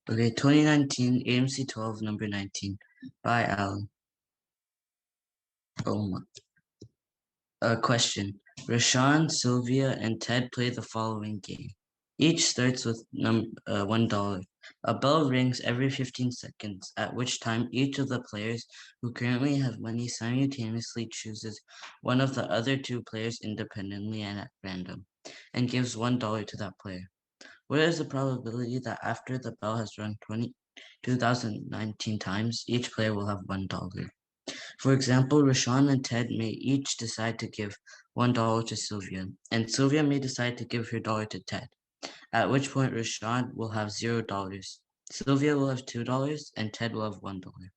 Okay, 2019 AMC 12, number 19 by Allan. Oh my. Question. Rashawn, Sylvia, and Ted play the following game. Each starts with $1. A bell rings every 15 seconds, at which time each of the players who currently have money simultaneously chooses one of the other two players independently and at random, and gives $1 to that player. What is the probability that after the bell has rung 2019 times, each player will have $1? For example, Rashawn and Ted may each decide to give $1 to Sylvia, and Sylvia may decide to give her dollar to Ted, at which point Rashawn will have $0. Sylvia will have $2, and Ted will have $1.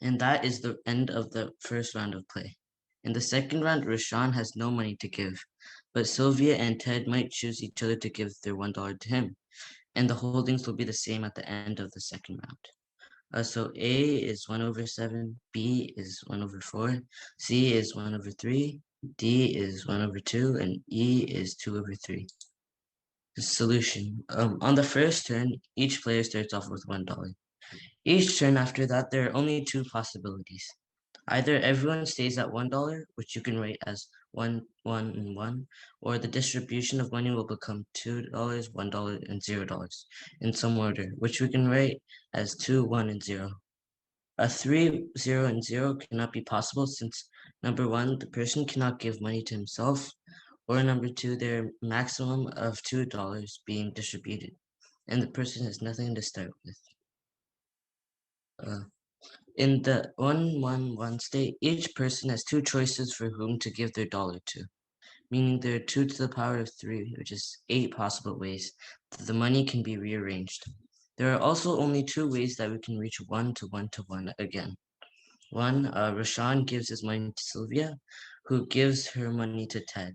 And that is the end of the first round of play. In the second round, Rashawn has no money to give, but Sylvia and Ted might choose each other to give their $1 to him, and the holdings will be the same at the end of the second round. So A is 1 over 7, B is 1 over 4, C is 1 over 3, D is 1 over 2, and E is 2 over 3. The solution. On the first turn, each player starts off with $1. Each turn after that, there are only two possibilities. Either everyone stays at $1, which you can rate as 1, 1, and 1, or the distribution of money will become $2, $1, and $0 in some order, which we can rate as 2, 1, and 0. A 3, 0, and 0 cannot be possible since number one, the person cannot give money to himself, or number two, there are maximum of $2 being distributed, and the person has nothing to start with. In the 1-1-1 state, each person has two choices for whom to give their dollar to, meaning there are 2 to the power of 3, which is 8 possible ways that the money can be rearranged. There are also only 2 ways that we can reach 1 to 1 to 1 again. One, Rashawn gives his money to Sylvia, who gives her money to Ted,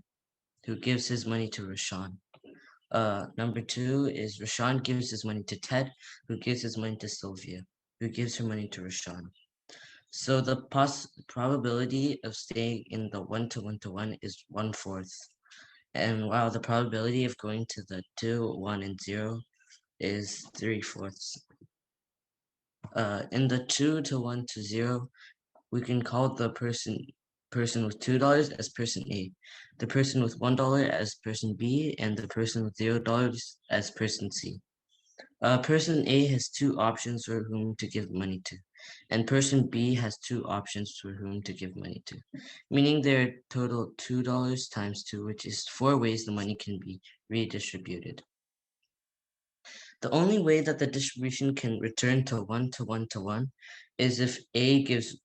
who gives his money to Rashawn. Number 2 is Rashawn gives his money to Ted, who gives his money to Sylvia, who gives her money to Rashawn. So the probability of staying in the 1 to 1 to 1 is 1/4. And while the probability of going to the 2, 1, and 0 is 3/4. In the 2 to 1 to 0, we can call the person with $2 as person A, the person with $1 as person B, and the person with $0 as person C. Person A has 2 options for whom to give money to, and person B has 2 options for whom to give money to, meaning there are total $2 times 2, which is 4 ways the money can be redistributed. The only way that the distribution can return to 1 to 1 to 1 is if A gives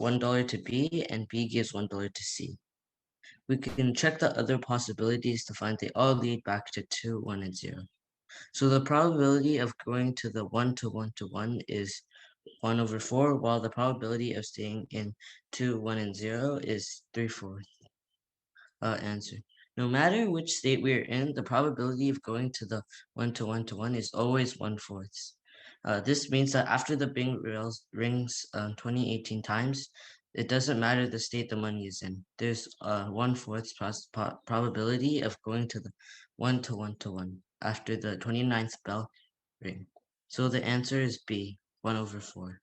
$1 to B and B gives $1 to C. We can check the other possibilities to find they all lead back to 2, 1, and 0. So the probability of going to the 1 to 1 to 1 is 1 over 4, while the probability of staying in 2, 1, and 0 is 3/4. Answer. No matter which state we are in, the probability of going to the 1 to 1 to 1 is always 1/4. This means that after the bing rings 2018 times, it doesn't matter the state the money is in. There's a 1/4 probability of going to the 1 to 1 to 1 after the 29th bell ring. So the answer is B, 1 over 4.